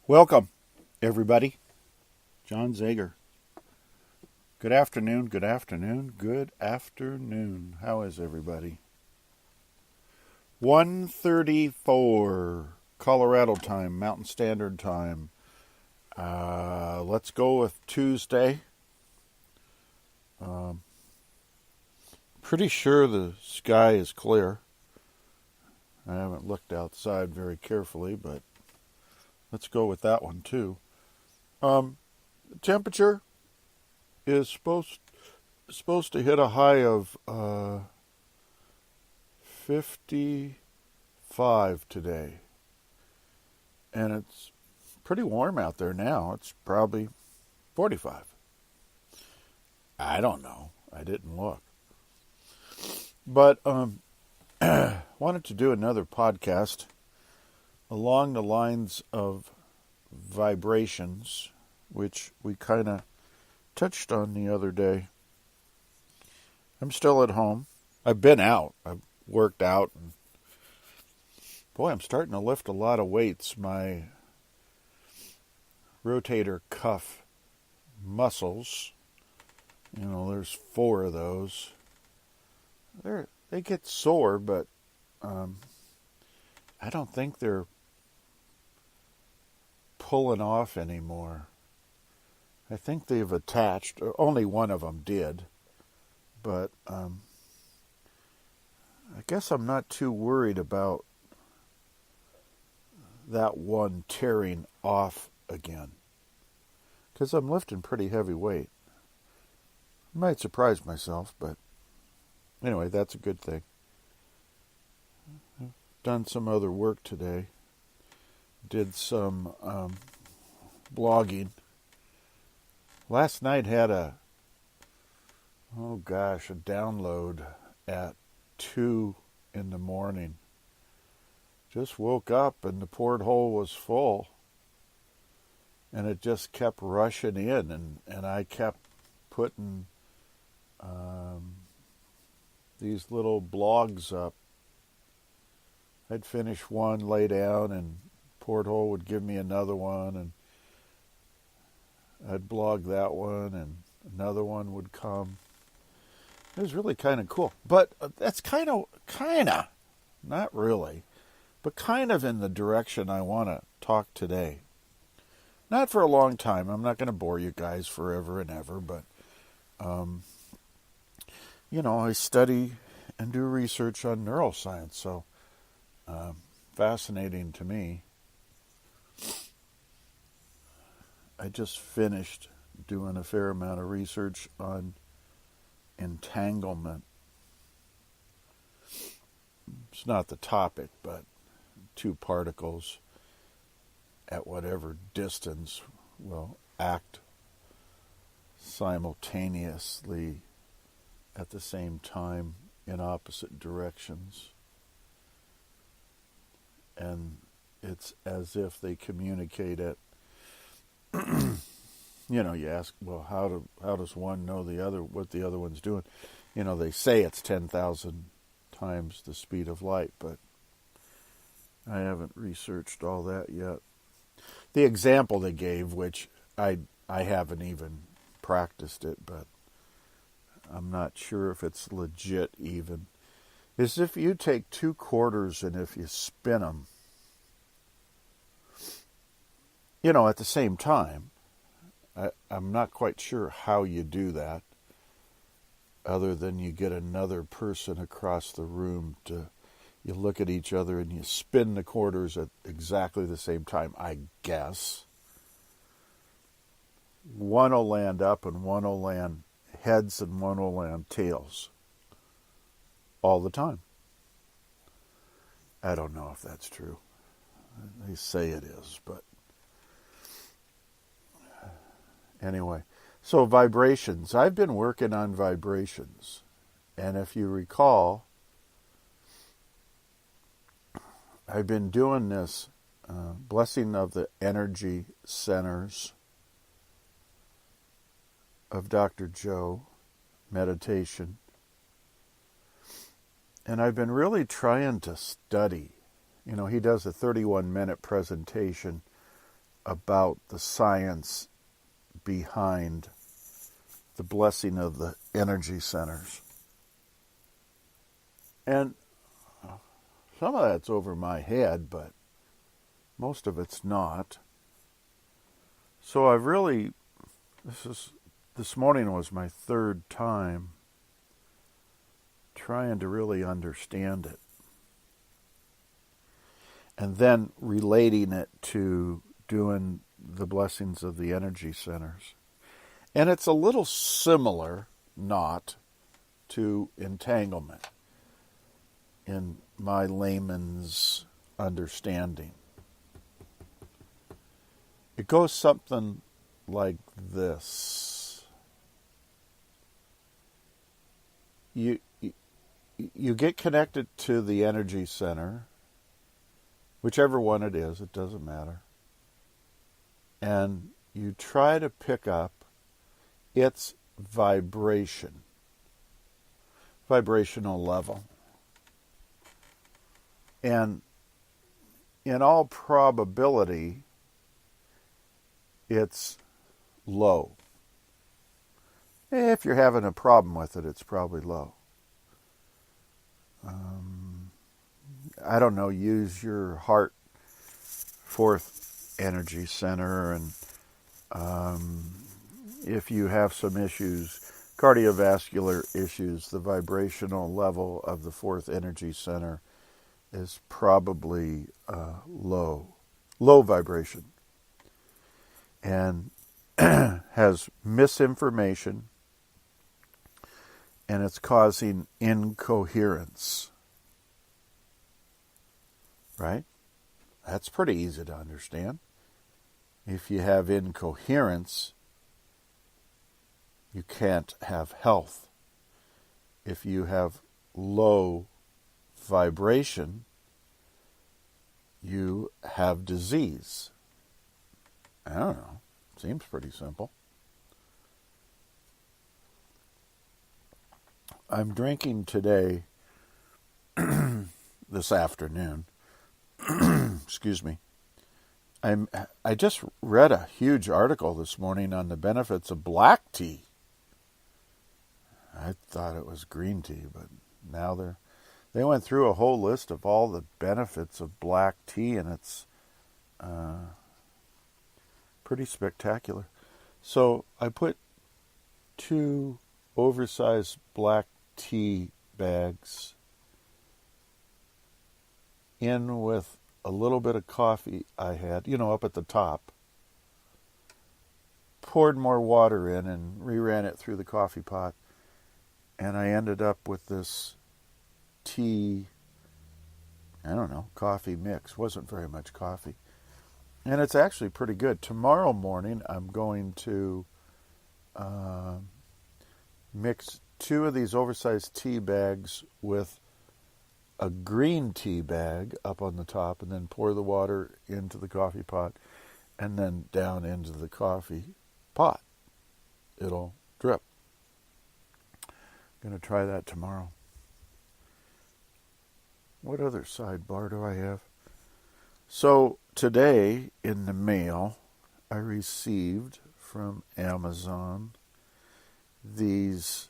Welcome, everybody. John Zager. Good afternoon, good afternoon, good afternoon. How is everybody? 1:34 Colorado time, Mountain Standard Time. Let's go with Tuesday. Pretty sure the sky is clear. I haven't looked outside very carefully, but let's go with that one too. The temperature is supposed to hit a high of 55 today, and it's pretty warm out there now. It's probably 45. I don't know. I didn't look, but wanted to do another podcast along the lines of vibrations, which we kind of touched on the other day. I'm still at home. I've been out. I've worked out. And boy, I'm starting to lift a lot of weights. My rotator cuff muscles, there's 4 of those. They get sore, but I don't think they're pulling off anymore. I think they've attached. Only one of them did, but I guess I'm not too worried about that one tearing off again, because I'm lifting pretty heavy weight. I might surprise myself, but anyway, that's a good thing. I've done some other work today. Did some blogging. Last night had a download at 2 in the morning. Just woke up and the porthole was full. And it just kept rushing in, and I kept putting these little blogs up. I'd finish one, lay down, and porthole would give me another one, and I'd blog that one, and another one would come. It was really kind of cool. But that's kind of, not really, but kind of in the direction I want to talk today. Not for a long time. I'm not going to bore you guys forever and ever, but, I study and do research on neuroscience, so fascinating to me. I just finished doing a fair amount of research on entanglement. It's not the topic, but 2 particles at whatever distance will act simultaneously at the same time in opposite directions. And it's as if they communicate at you ask, well, how does one know what the other one's doing? They say it's 10,000 times the speed of light, but I haven't researched all that yet. The example they gave, which I haven't even practiced it, but I'm not sure if it's legit even, is if you take 2 quarters and if you spin them, at the same time. I'm not quite sure how you do that, other than you get another person across the room you look at each other and you spin the quarters at exactly the same time, I guess. One will land up and one will land heads and one will land tails. All the time. I don't know if that's true. They say it is, but anyway, so vibrations. I've been working on vibrations. And if you recall, I've been doing this blessing of the energy centers of Dr. Joe meditation. And I've been really trying to study. He does a 31-minute presentation about the science behind the blessing of the energy centers. And some of that's over my head, but most of it's not. So I've really, this morning was my third time trying to really understand it. And then relating it to doing the blessings of the energy centers. And it's a little similar, not, to entanglement in my layman's understanding. It goes something like this. You get connected to the energy center, whichever one it is, it doesn't matter. And you try to pick up its vibrational level. And in all probability, it's low. If you're having a problem with it, it's probably low. I don't know, use your heart, fourth energy center, and if you have some issues, cardiovascular issues, the vibrational level of the fourth energy center is probably low vibration, and has misinformation, and it's causing incoherence. Right? That's pretty easy to understand. If you have incoherence, you can't have health. If you have low vibration, you have disease. I don't know. Seems pretty simple. I'm drinking today, this afternoon, excuse me. I just read a huge article this morning on the benefits of black tea. I thought it was green tea, but now they went through a whole list of all the benefits of black tea, and it's pretty spectacular. So I put 2 oversized black tea bags in with a little bit of coffee I had, up at the top. Poured more water in and reran it through the coffee pot. And I ended up with this tea, coffee mix. Wasn't very much coffee. And it's actually pretty good. Tomorrow morning I'm going to mix 2 of these oversized tea bags with a green tea bag up on the top, and then pour the water into the coffee pot and then down into the coffee pot. It'll drip. Going to try that tomorrow. What other sidebar do I have? So today in the mail, I received from Amazon these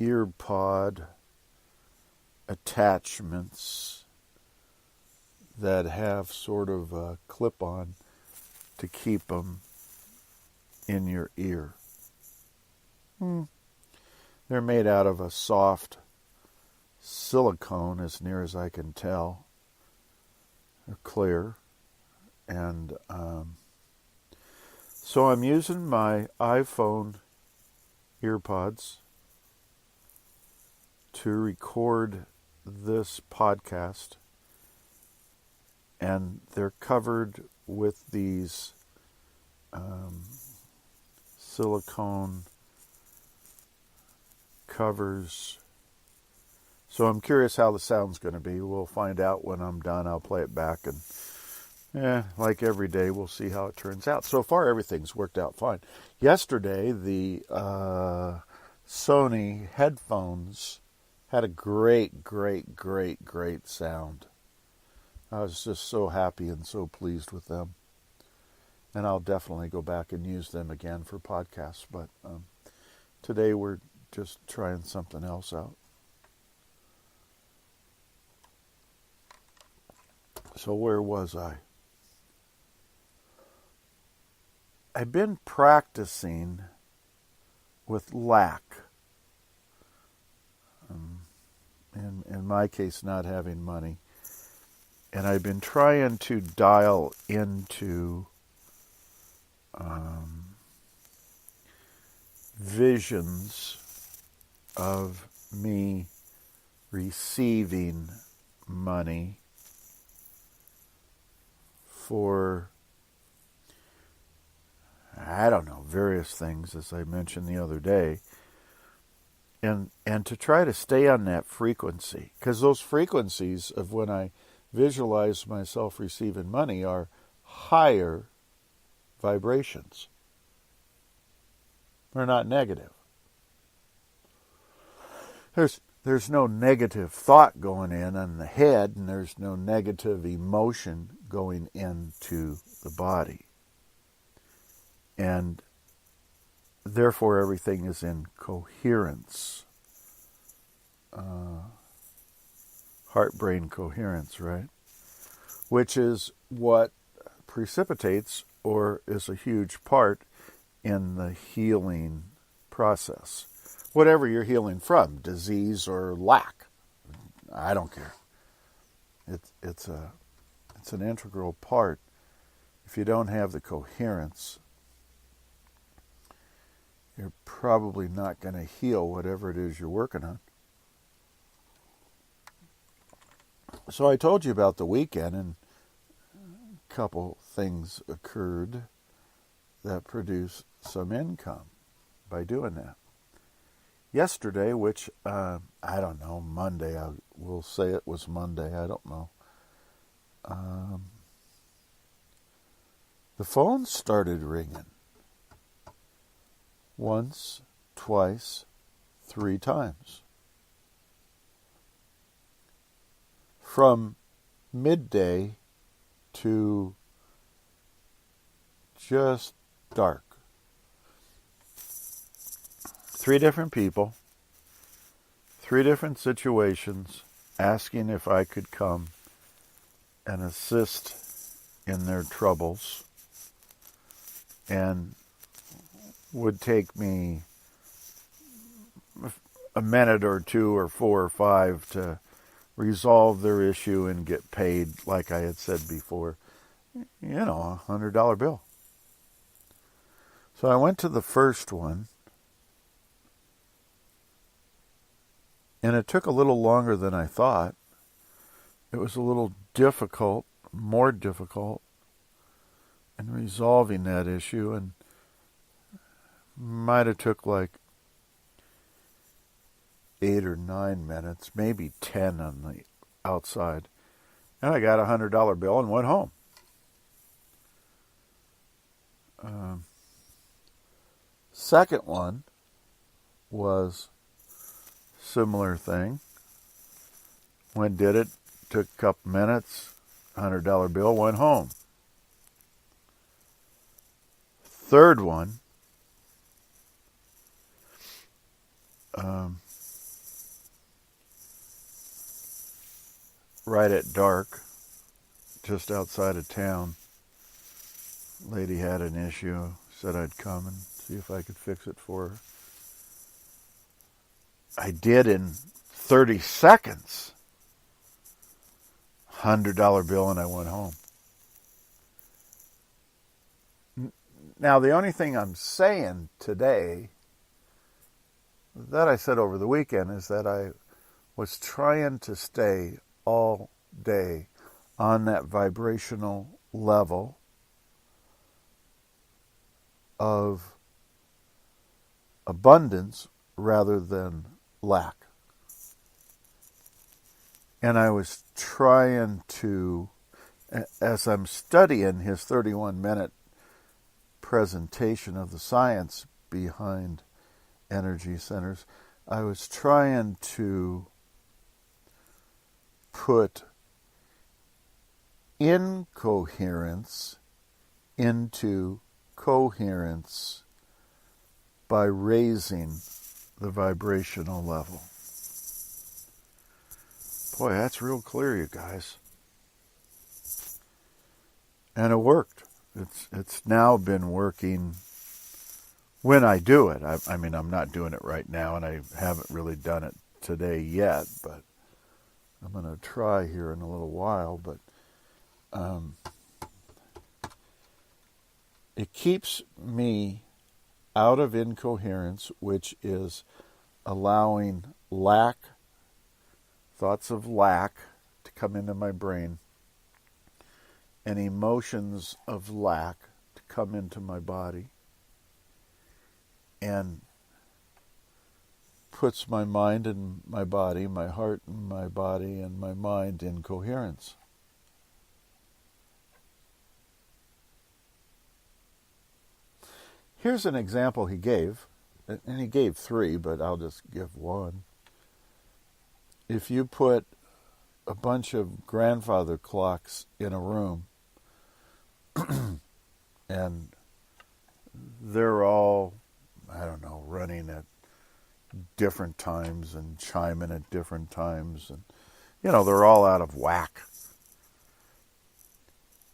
earpod attachments that have sort of a clip-on to keep them in your ear. They're made out of a soft silicone, as near as I can tell. They're clear. And so I'm using my iPhone earpods to record this podcast, and they're covered with these silicone covers. So I'm curious how the sound's going to be. We'll find out when I'm done. I'll play it back, and like every day, we'll see how it turns out. So far, everything's worked out fine. Yesterday, the Sony headphones had a great sound. I was just so happy and so pleased with them. And I'll definitely go back and use them again for podcasts. But today we're just trying something else out. So where was I? I've been practicing with lack. In my case, not having money. And I've been trying to dial into visions of me receiving money for, I don't know, various things, as I mentioned the other day. And to try to stay on that frequency. Because those frequencies of when I visualize myself receiving money are higher vibrations. They're not negative. There's no negative thought going in the head, and there's no negative emotion going into the body. And therefore everything is in coherence. Heart-brain coherence, right? Which is what precipitates or is a huge part in the healing process. Whatever you're healing from, disease or lack, I don't care. It's an integral part. If you don't have the coherence, you're probably not going to heal whatever it is you're working on. So I told you about the weekend, and a couple things occurred that produced some income by doing that. Yesterday, which, I don't know, Monday, we'll say it was Monday, I don't know. The phone started ringing. Once, twice, 3 times. From midday to just dark. 3 different people, 3 different situations, asking if I could come and assist in their troubles, and would take me a minute or 2 or 4 or 5 to resolve their issue and get paid, like I had said before, $100 bill. So I went to the first one, and it took a little longer than I thought. It was a little difficult, more difficult, in resolving that issue, and might have took like 8 or 9 minutes, maybe 10 on the outside. And I got a $100 bill and went home. Second one was similar thing. When did it, took a couple minutes, $100 bill, went home. Third one, right at dark, just outside of town, lady had an issue, said I'd come and see if I could fix it for her. I did in 30 seconds. $100 bill, and I went home. Now, the only thing I'm saying today that I said over the weekend is that I was trying to stay all day on that vibrational level of abundance rather than lack. And I was trying to, as I'm studying his 31-minute presentation of the science behind energy centers, I was trying to put incoherence into coherence by raising the vibrational level. Boy, that's real clear, you guys. And it worked. It's now been working when I do it. I mean, I'm not doing it right now, and I haven't really done it today yet, but I'm going to try here in a little while. But it keeps me out of incoherence, which is allowing thoughts of lack to come into my brain, and emotions of lack to come into my body, and puts my mind and my body, my heart and my body and my mind in coherence. Here's an example he gave, and he gave 3, but I'll just give one. If you put a bunch of grandfather clocks in a room, and they're all, I don't know, running at different times and chiming at different times, and they're all out of whack.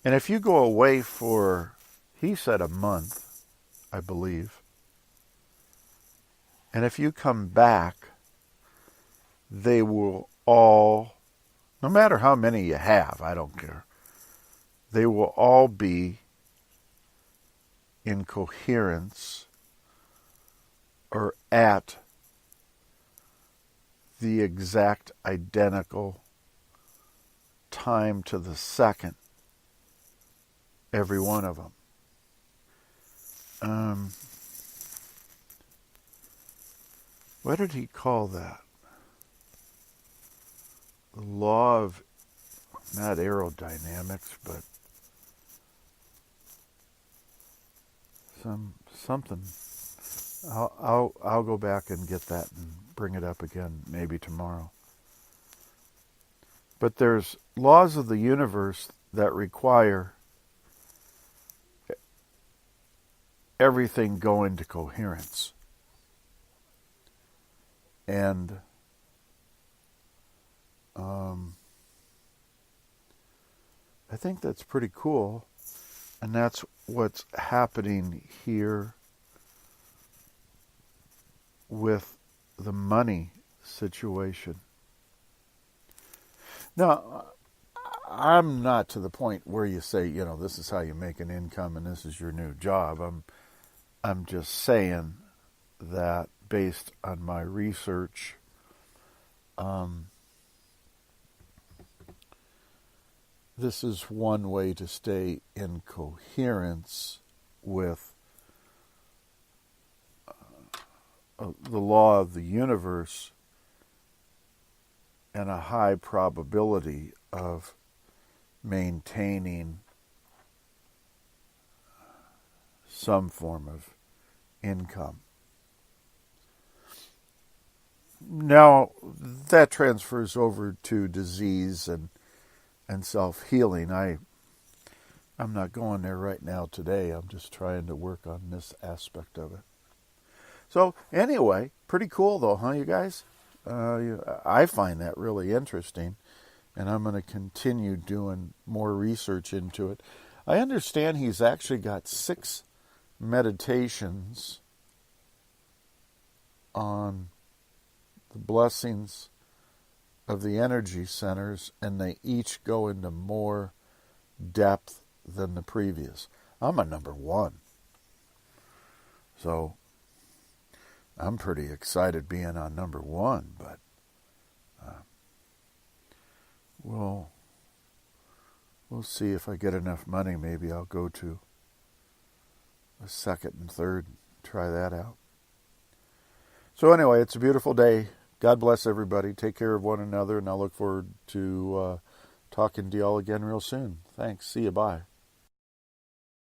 And if you go away for, he said, a month, I believe, and if you come back, they will all, no matter how many you have, I don't care, they will all be in coherence or at the exact identical time to the second, every one of them. What did he call that? The law of, not aerodynamics, but something. I'll go back and get that and bring it up again maybe tomorrow. But there's laws of the universe that require everything go into coherence. And I think that's pretty cool. And that's what's happening here with the money situation. Now, I'm not to the point where you say, this is how you make an income and this is your new job. I'm just saying that based on my research, this is one way to stay in coherence with the law of the universe and a high probability of maintaining some form of income. Now, that transfers over to disease and self-healing. I'm not going there right now today. I'm just trying to work on this aspect of it. So anyway, pretty cool though, huh, you guys? I find that really interesting, and I'm going to continue doing more research into it. I understand he's actually got 6 meditations on the blessings of the energy centers, and they each go into more depth than the previous. I'm a number 1. So I'm pretty excited being on number 1, but we'll see if I get enough money. Maybe I'll go to a 2nd and 3rd, try that out. So anyway, it's a beautiful day. God bless everybody. Take care of one another, and I look forward to talking to y'all again real soon. Thanks. See you. Bye.